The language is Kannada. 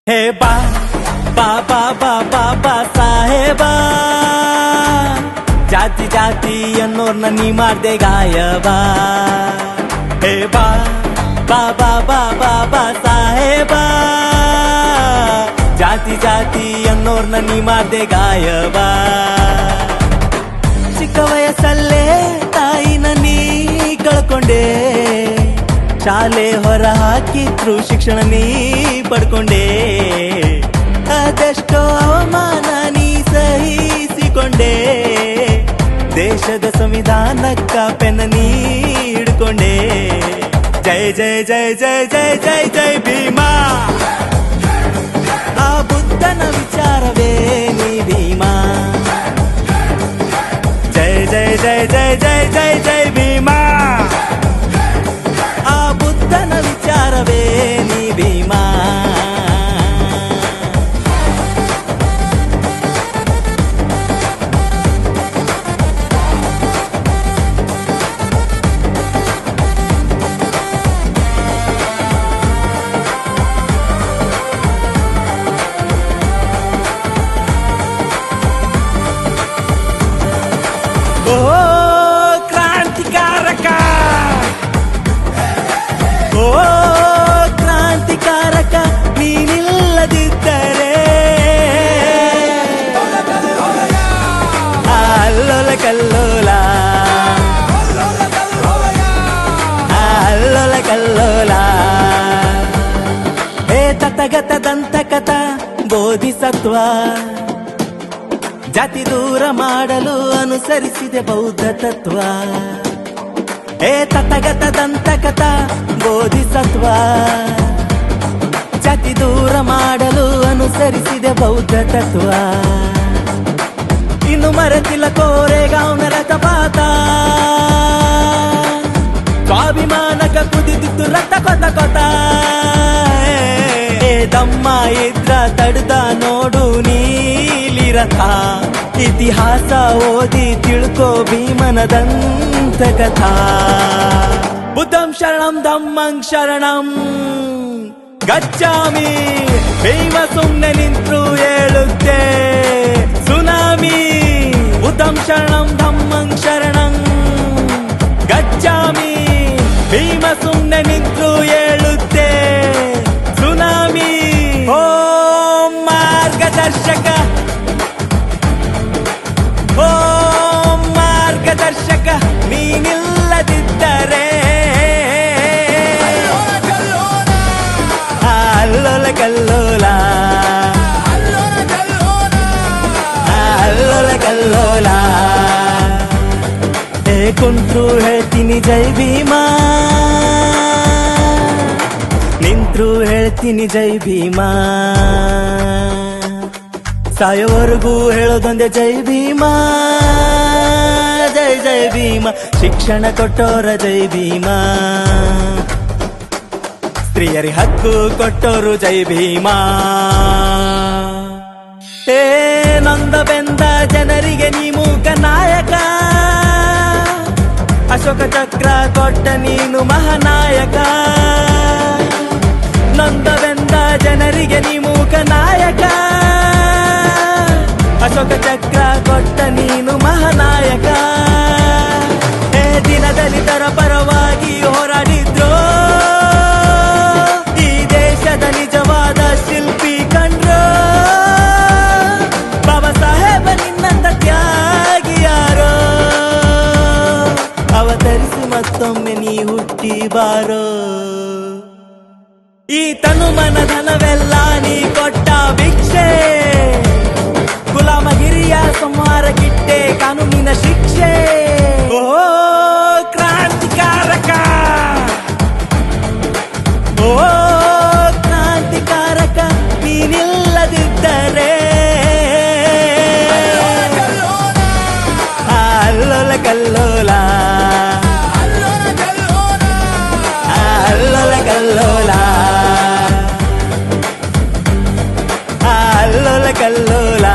ಹೇ ಬಾ ಬಾ ಬಾ ಬಾ ಬಾ ಬಾ ಸಾಹೇಬ, ಜಾತಿ ಜಾತಿ ಅನ್ನೋರ್ನ ನೀ ಮಾಡ್ದೆ ಗಾಯಬ. ಹೇ ಬಾ ಬಾ ಬಾ ಬಾ ಬಾ ಬಾ ಸಾಹೇಬ, ಜಾತಿ ಜಾತಿ ಅನ್ನೋರ್ನ ನೀ ಮಾಡ್ದೆ ಗಾಯಬ. ಚಿಕ್ಕ ವಯಸ್ಸಲ್ಲೇ ತಾಯಿನ ನೀ ಕಳ್ಕೊಂಡೆ, ಶಾಲೆ ಹೊರ ಹಾಕಿದ್ರು ಶಿಕ್ಷಣ ನೀ ಪಡ್ಕೊಂಡೆ. ಅದೆಷ್ಟೋ ಅವಮಾನ ನೀ ಸಹಿಸಿಕೊಂಡೆ, ದೇಶದ ಸಂವಿಧಾನಕ್ಕ ಪೆನ್ನ ನೀ ಹಿಡ್ಕೊಂಡೆ. ಜೈ ಜೈ ಜೈ ಜೈ ಜೈ ಜೈ ಜೈ ಭೀಮಾ, ಆ ಬುದ್ಧನ ವಿಚಾರವೇ ನೀ ಭೀಮಾ. ಜೈ ಜೈ ಜೈ ಜೈ ಜೈ ಜೈ ಜೈ ಭೀಮಾ, ಆ ಬುದ್ಧನ ವಿಚಾರವೇ ನೀ ಭೀಮಾ. ಓ ಕ್ರಾಂತಿಕಾರಕ, ಓ ಕ್ರಾಂತಿಕಾರಕ, ನೀನಿಲ್ಲದಿದ್ದರೆ ಅಲ್ಲೋಲ ಕಲ್ಲೋಲ, ಅಲ್ಲೋಲ ಕಲ್ಲೋಲ. ಹೇ ತಥಗತ ದಂತಕಥ ಬೋಧಿಸತ್ವ, ಜಾತಿ ದೂರ ಮಾಡಲು ಅನುಸರಿಸಿದೆ ಬೌದ್ಧ ತತ್ವ. ಹೇ ತಥಗತ ದಂತಕಥ ಬೋಧಿಸತ್ವ, ಜಾತಿ ದೂರ ಮಾಡಲು ಅನುಸರಿಸಿದೆ ಬೌದ್ಧ ತತ್ವ. ಇನ್ನು ಮರೆತಿಲ್ಲ ಕೋರೆಗಾಂವ್ನ ರಥಪಾತ, ಸ್ವಾಭಿಮಾನಕ ಕುದಿದಿತ್ತು ರಥ ಕೊತ ಕೊತ. ದಮ್ಮ ಇದ್ರ ತಡ್ದ ನೋಡು ನೀಲಿ ರಥ, ಇತಿಹಾಸ ಓದಿ ತಿಳ್ಕೋ ಭೀಮನ ದಂತಕಥಾ. ಬುದ್ಧಂ ಶರಣಂ ಧಮ್ಮಂ ಶರಣಂ ಗಚ್ಚಾಮಿ, ಭೀಮ ಸುಮ್ನೆ ನಿಂತ್ರು ಹೇಳುತ್ತೆ ಸುನಾಮಿ. ಬುದ್ಧಂ ಶರಣಂ ಧಮ್ಮಂ ಶರಣಂ ಗಚ್ಚಾಮಿ, ಭೀಮ ಸುಮ್ನೆ ನಿಂತ್ರು ಹೇಳುತ್ತೆ ಸುನಾಮಿ. ಓಂ ಮಾರ್ಗದರ್ಶಕ, ಓಂ ಮಾರ್ಗದರ್ಶಕ, ನೀನಿಲ್ಲದಿದ್ದರೆ ಅಲ್ಲೋಲ ಕಲ್ಲೋಲ, ಅಲ್ಲೋಲ ಕಲ್ಲೋಲ. ಹೇ ಕುಂತ್ರು ಹೇಳ್ತೀನಿ ಜೈ ಭೀಮಾ, ನಿಂತ್ರು ಹೇಳ್ತೀನಿ ಜೈ ಭೀಮಾ. ಸಾಯೋವರೆಗೂ ಹೇಳೋದೊಂದೇ ಜೈ ಭೀಮಾ, ಜೈ ಜೈ ಭೀಮಾ. ಶಿಕ್ಷಣ ಕೊಟ್ಟೋರ ಜೈ ಭೀಮಾ, ಸ್ತ್ರೀಯರಿ ಹಕ್ಕು ಕೊಟ್ಟೋರು ಜೈ ಭೀಮಾ. ಏ ನೊಂದ ಬೆಂದ ಜನರಿಗೆ ನೀ ಮೂಕ ನಾಯಕ, ಅಶೋಕ ಚಕ್ರ ಕೊಟ್ಟ ನೀನು ಮಹಾನಾಯಕ. ನೊಂದ ಬೆಂದ ಜನರಿಗೆ ನೀ ಮೂಕ ನಾಯಕ, ಅಶೋಕ ಚಕ್ರ ಕೊಟ್ಟ ನೀನು ಮಹಾನಾಯಕ. ಹೇ ದಿನದಲಿತರ ಪರವಾಗಿ ಹೋರಾಡಿದ್ರು, ಈ ದೇಶದ ನಿಜವಾದ ಶಿಲ್ಪಿ ಕಂಡ್ರು. ಬಾಬಾ ಸಾಹೇಬ ನಿನ್ನಂತ ತ್ಯಾಗಿ ಯಾರೋ, ಅವತರಿಸಿ ಮತ್ತೊಮ್ಮೆ ನೀ ಹುಟ್ಟಿ ಬಾರೋ. ಈ ತನು ಮನ ಧನವೆಲ್ಲ ನೀ ಕೊಟ್ಟ ಭಿಕ್ಷೆ, ಗುಲಾಮಗಿರಿಯ ಸಂಹಾರಕ್ಕಿಟ್ಟೆ ಕಾನೂನಿನ ಶಿಕ್ಷೆ. ಓ ಕ್ರಾಂತಿಕಾರಕ, ಓ ಕ್ರಾಂತಿಕಾರಕ, ನೀನಿಲ್ಲದಿದ್ದರೆ ಅಲ್ಲೋಲ ಕಲ್ಲೋಲ, ಅಲ್ಲೋಲ ಕಲ್ಲೋಲ, ಅಲ್ಲೋಲ ಕಲ್ಲೋಲ.